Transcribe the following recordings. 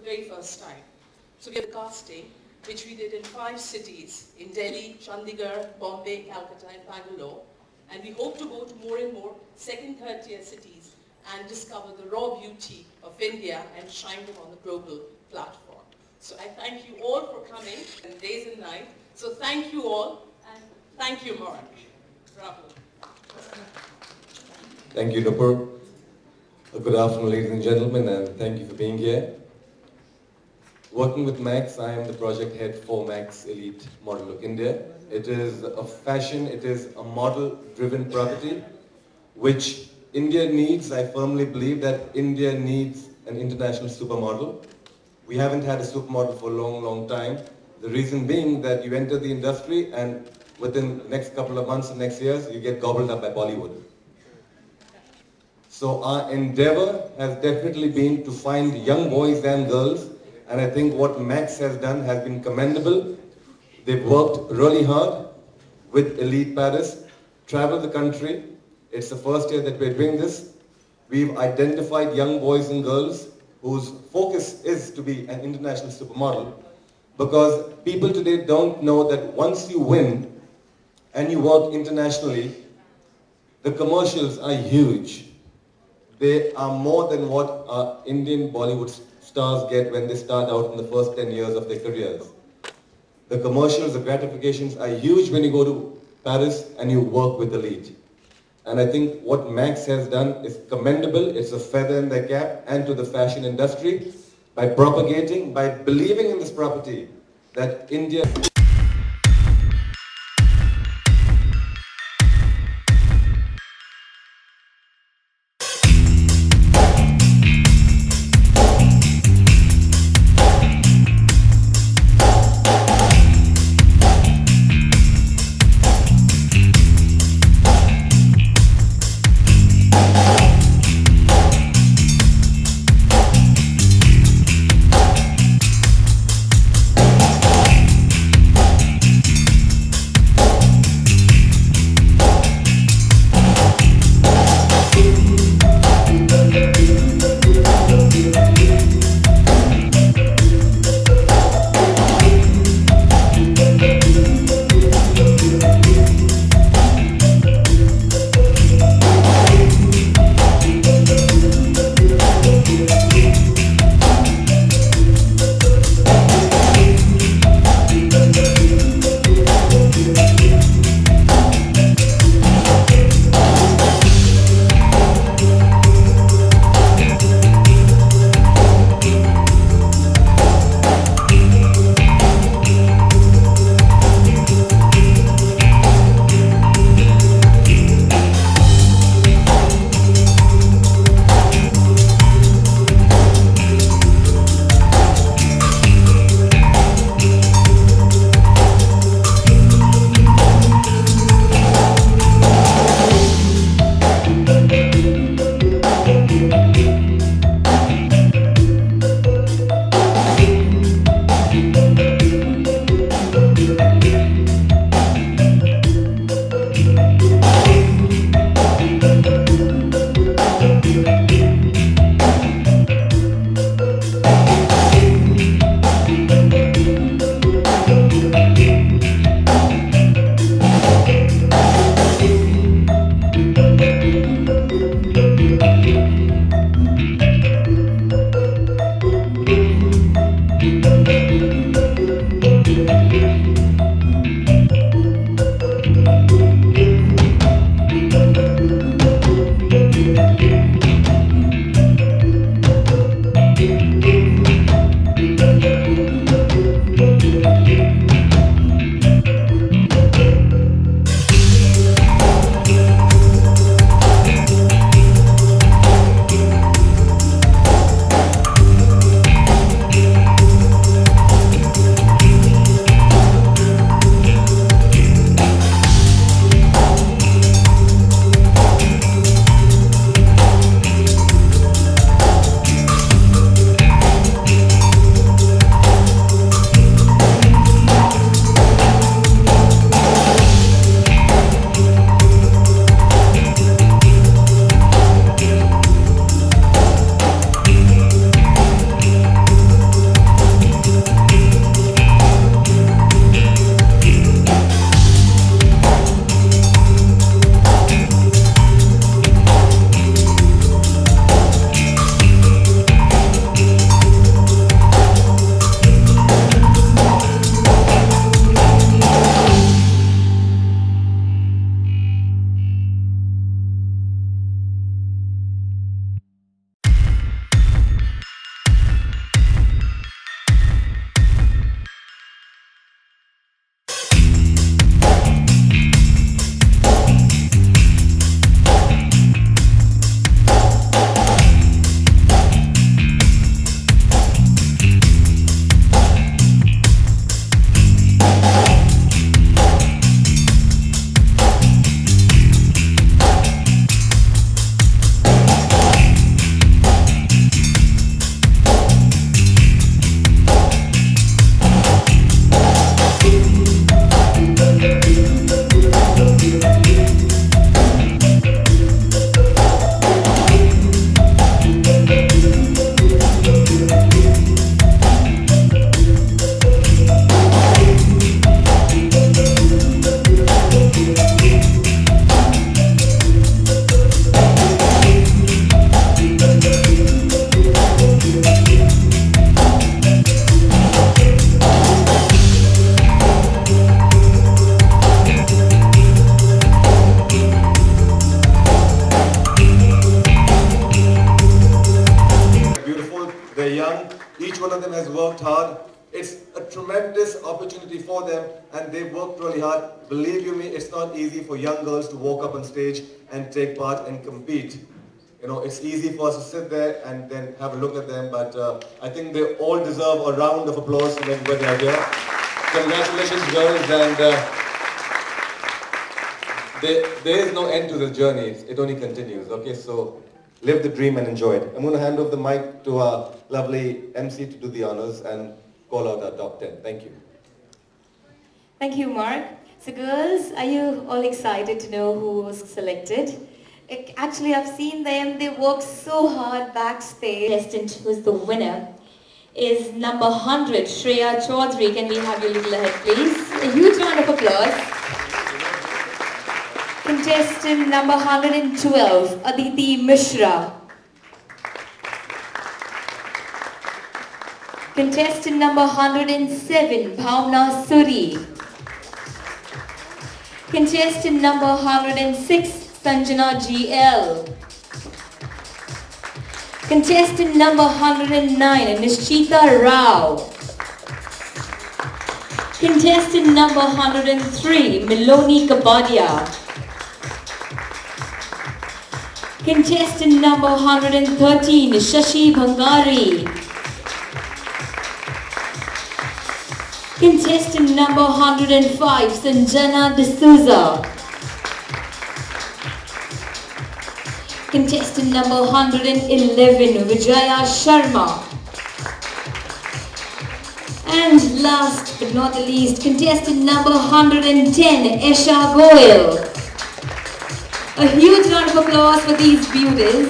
the very first time. So we had the casting, which we did in 5 cities, in Delhi, Chandigarh, Bombay, Calcutta and Bangalore. And we hope to go to more and more second, third tier cities and discover the raw beauty of India and shine them on the global platform. So I thank you all for coming, and days and nights. So thank you all, and thank you, Mark. Bravo. Thank you, Nupur. Good afternoon, ladies and gentlemen, and thank you for being here. Working with Max, I am the project head for Max Elite Model Look India. It is a fashion, it is a model-driven property, which India needs. I firmly believe that India needs an international supermodel. We haven't had a supermodel for a long, long time. The reason being that you enter the industry and within the next couple of months and next years, you get gobbled up by Bollywood. So our endeavor has definitely been to find young boys and girls, and I think what Max has done has been commendable. They've worked really hard with Elite Paris, traveled the country. It's the first year that we're doing this. We've identified young boys and girls whose focus is to be an international supermodel, because people today don't know that once you win and you work internationally, the commercials are huge. They are more than what our Indian Bollywood stars get when they start out in the first 10 years of their careers. The commercials, the gratifications are huge when you go to Paris and you work with Elite. And I think what Max has done is commendable. It's a feather in their cap and to the fashion industry by propagating, by believing in this property that India... Each one of them has worked hard. It's a tremendous opportunity for them, and they've worked really hard. Believe you me, it's not easy for young girls to walk up on stage and take part and compete. You know, it's easy for us to sit there and then have a look at them, but I think they all deserve a round of applause from everybody out here. Congratulations, girls, and there is no end to this journey. It only continues, okay? So live the dream and enjoy it. I'm going to hand over the mic to our lovely MC to do the honors and call out our top 10. Thank you. Thank you, Mark. So girls, are you all excited to know who was selected? Actually, I've seen them. They work so hard backstage. Contestant who's the winner is number 100, Shreya Chaudhary. Can we have your little head, please? A huge round of applause. Contestant number 112, Aditi Mishra. Contestant number 107, Bhavna Suri. Contestant number 106, Sanjana GL. Contestant number 109, Nishchita Rao. Contestant number 103, Miloni Kapadia. Contestant number 113, Shashi Bhangari. Contestant number 105, Sanjana D'Souza. Contestant number 111, Vijaya Sharma. And last but not the least, contestant number 110, Esha Goyal. A huge round of applause for these beauties.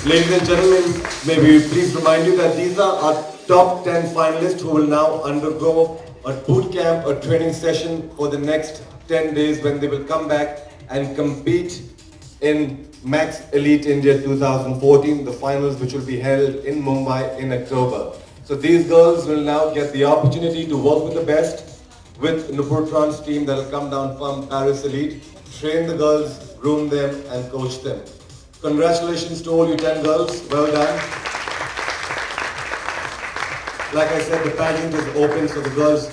Ladies and gentlemen, may we please remind you that these are our top 10 finalists who will now undergo a boot camp, a training session for the next 10 days when they will come back and compete in Max Elite India 2014, the finals which will be held in Mumbai in October. So these girls will now get the opportunity to work with the best, with Nupur Tran's team that will come down from Paris Elite, train the girls, groom them and coach them. Congratulations to all you 10 girls, well done. Like I said, the pageant is open so the girls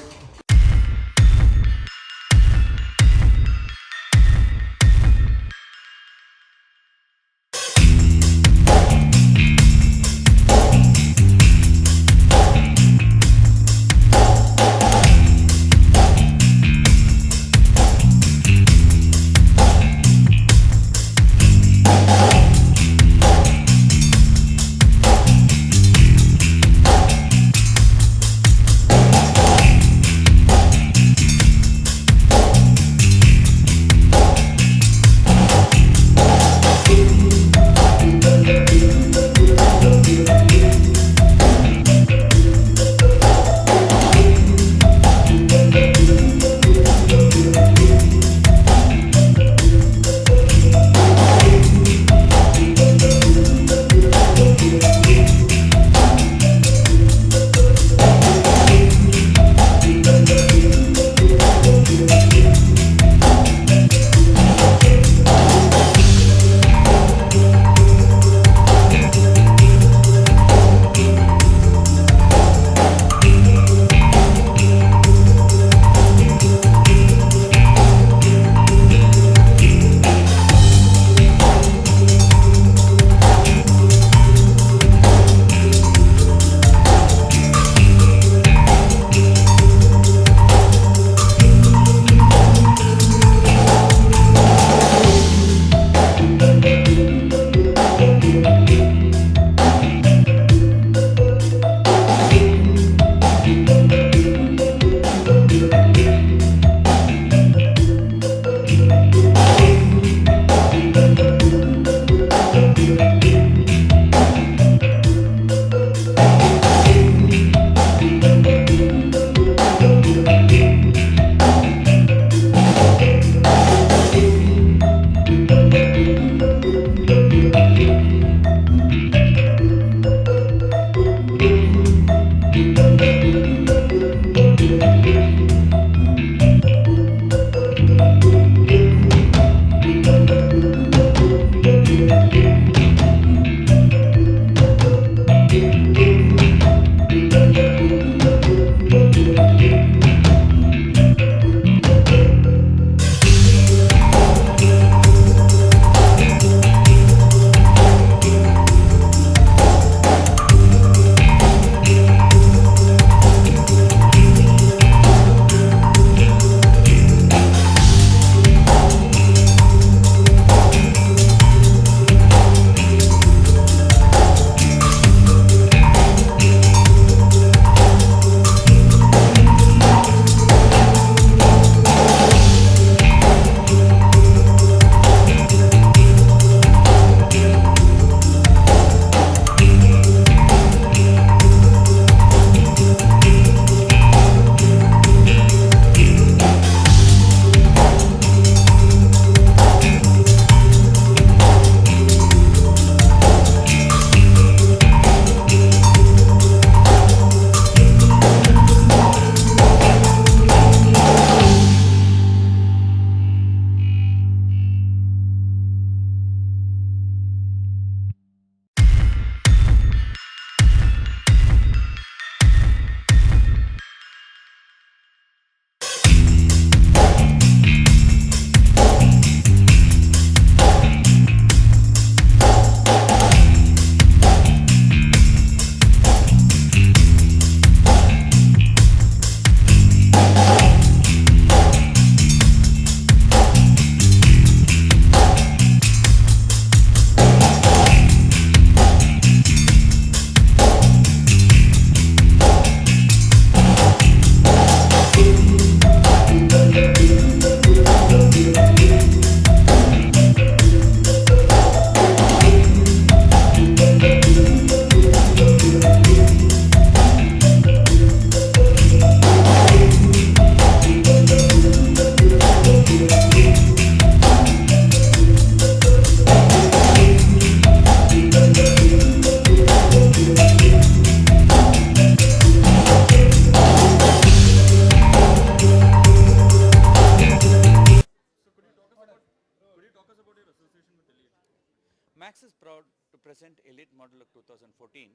Max is proud to present Elite Model Look 2014.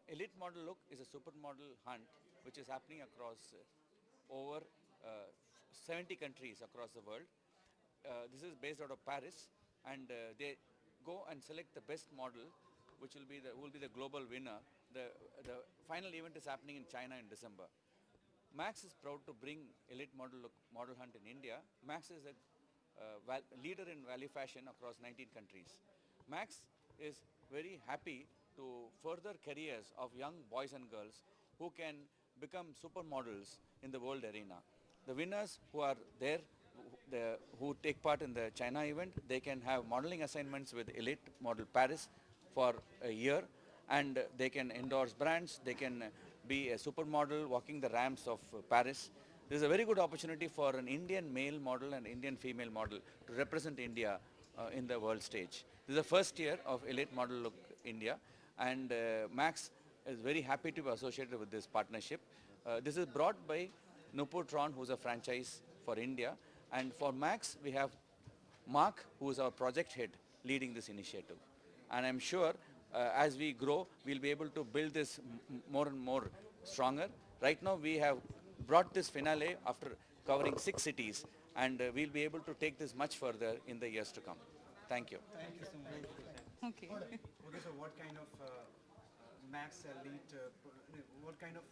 Elite Model Look is a supermodel hunt which is happening across over 70 countries across the world. This is based out of Paris, and they go and select the best model, which will be the global winner. The final event is happening in China in December. Max is proud to bring Elite Model Look model hunt in India. Max is a leader in value fashion across 19 countries. Max is very happy to further careers of young boys and girls who can become supermodels in the world arena. The winners who are there, who take part in the China event, they can have modeling assignments with Elite Model Paris for a year, and they can endorse brands, they can be a supermodel walking the ramps of Paris. This is a very good opportunity for an Indian male model and Indian female model to represent India in the world stage. This is the first year of Elite Model Look India, and Max is very happy to be associated with this partnership. This is brought by Nupur Tron, who is a franchise for India, and for Max we have Mark, who is our project head leading this initiative. And I'm sure as we grow, we'll be able to build this more and more stronger. Right now we have brought this finale after covering 6 cities, and we'll be able to take this much further in the years to come. Thank you. Thank you so much. Okay. Okay, so what kind of Max Elite, what kind of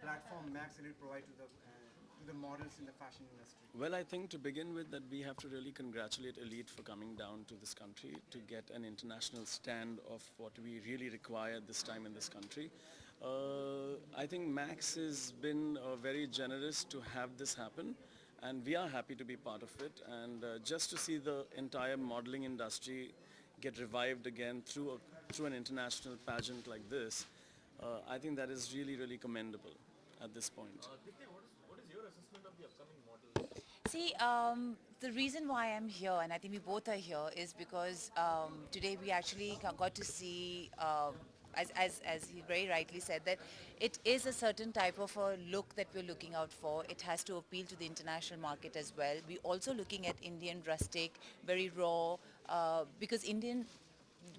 platform Max Elite provide to the models in the fashion industry? Well, I think to begin with that we have to really congratulate Elite for coming down to this country to get an international stand of what we really require this time in this country. I think Max has been very generous to have this happen, and we are happy to be part of it, and just to see the entire modeling industry get revived again through an international pageant like this, I think that is really, really commendable at this point. What is your assessment of the upcoming models? See, the reason why I'm here, and I think we both are here, is because today we actually got to see, as he very rightly said, that it is a certain type of a look that we're looking out for. It has to appeal to the international market as well. We're also looking at Indian rustic, very raw, because Indian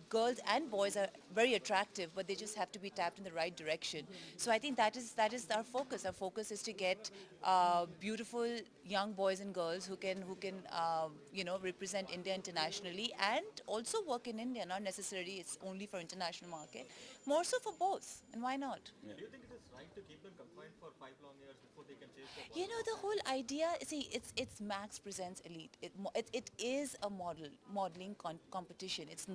girls and boys are very attractive, but they just have to be tapped in the right direction. So I think that is our focus. Our focus is to get beautiful young boys and girls who can represent India internationally and also work in India. Not necessarily it's only for international market, more so for both. And why not? Do you think it is right to keep them confined for 5 long years before they can chase their You know, the whole idea, see, it's Max Presents Elite. It is a modeling competition. It's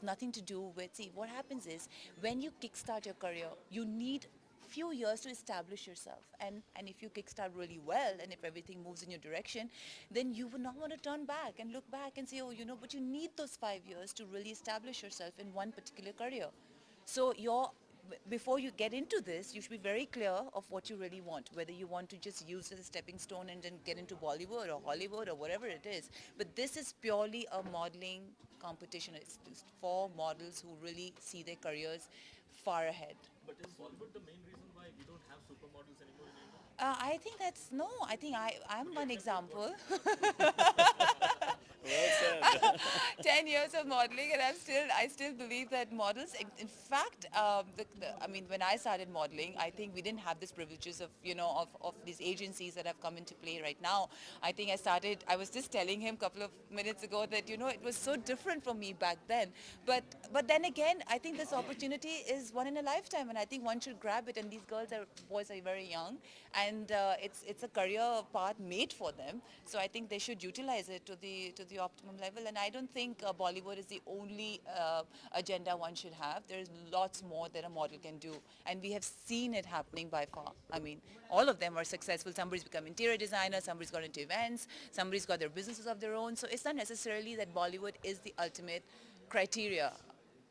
nothing to do with, see, what happens is when you kickstart your career, you need few years to establish yourself, and if you kickstart really well and if everything moves in your direction, then you would not want to turn back and look back and say, oh, but you need those 5 years to really establish yourself in one particular career. So before you get into this, you should be very clear of what you really want, whether you want to just use it as a stepping stone and then get into Bollywood or Hollywood or whatever it is. But this is purely a modeling competition. It's just for models who really see their careers far ahead. But is Bollywood the main reason why we don't have supermodels anymore in India? I think I think I'm one example. Well said. 10 years of modeling, and I still believe that models, in fact, I mean, when I started modeling, I think we didn't have these privileges of, of these agencies that have come into play right now. I think I was just telling him a couple of minutes ago that, it was so different for me back then. But then again, I think this opportunity is one in a lifetime, and I think one should grab it, and these boys are very young, and it's a career path made for them. So I think they should utilize it to the optimum level, and I don't think Bollywood is the only agenda one should have. There's lots more that a model can do, and we have seen it happening by far. I mean, all of them are successful. Somebody's become interior designer, somebody's got into events, somebody's got their businesses of their own. So it's not necessarily that Bollywood is the ultimate criteria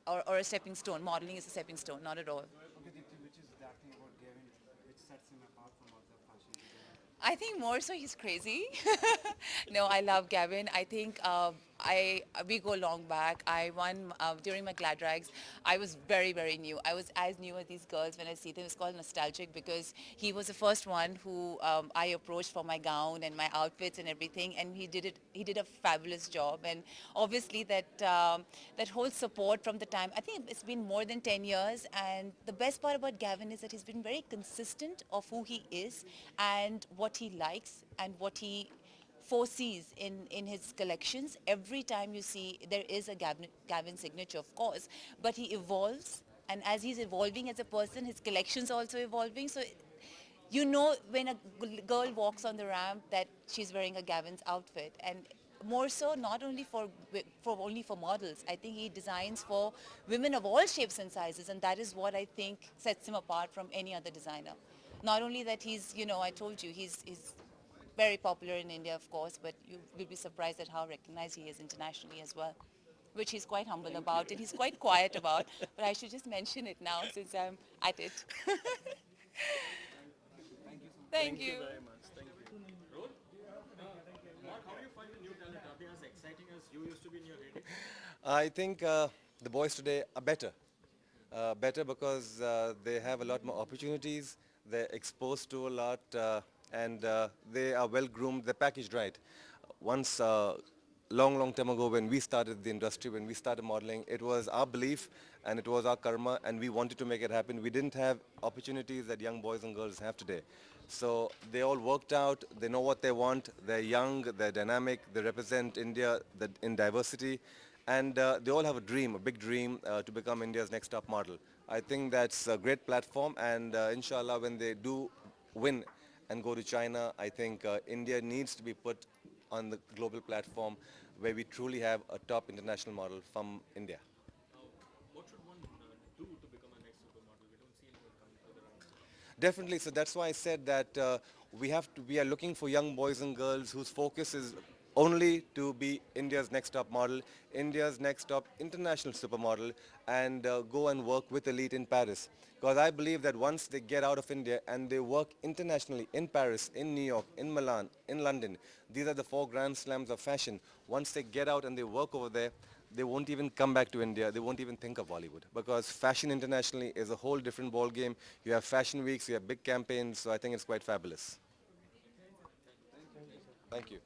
or a stepping stone. Modeling is a stepping stone, not at all. Okay, Deepti, which is that thing about Gavin which sets him apart from other fashion designers? I think more so he's crazy. No, I love Gavin. I think we go long back. I won during my glad rags. I was very, very new. I was as new as these girls when I see them. It's called nostalgic because he was the first one who I approached for my gown and my outfits and everything, and he did a fabulous job. And obviously that whole support from the time, I think it's been more than 10 years, and the best part about Gavin is that he's been very consistent of who he is and what he likes and what he foresees in his collections. Every time you see, there is a Gavin signature, of course, but he evolves, and as he's evolving as a person, his collection's also evolving. So when a girl walks on the ramp that she's wearing a Gavin's outfit, and more so not only for models. I think he designs for women of all shapes and sizes, and that is what I think sets him apart from any other designer. Not only that he's, I told you, he's very popular in India, of course, but you will be surprised at how recognized he is internationally as well, which he's quite humble about and he's quite quiet about, but I should just mention it now since I'm at it. Thank you. Very much. Thank you. Mark, how do you find the new talent? Are they as exciting as you used to be in your heyday? I think the boys today are better. Better because they have a lot more opportunities, they're exposed to a lot, and they are well groomed, they're packaged right. Once, long time ago when we started the industry, when we started modeling, it was our belief and it was our karma, and we wanted to make it happen. We didn't have opportunities that young boys and girls have today. So they all worked out, they know what they want, they're young, they're dynamic, they represent India in diversity, and they all have a dream, a big dream to become India's next top model. I think that's a great platform, and inshallah when they do win and go to China, I think India needs to be put on the global platform where we truly have a top international model from India. What should one do to become a next supermodel? We don't see anyone coming further around. Definitely. So that's why I said that we are looking for young boys and girls whose focus is only to be India's next top model, India's next top international supermodel, and go and work with Elite in Paris. Because I believe that once they get out of India and they work internationally in Paris, in New York, in Milan, in London, these are the 4 grand slams of fashion. Once they get out and they work over there, they won't even come back to India. They won't even think of Bollywood, because fashion internationally is a whole different ball game. You have fashion weeks, you have big campaigns, so I think it's quite fabulous. Thank you.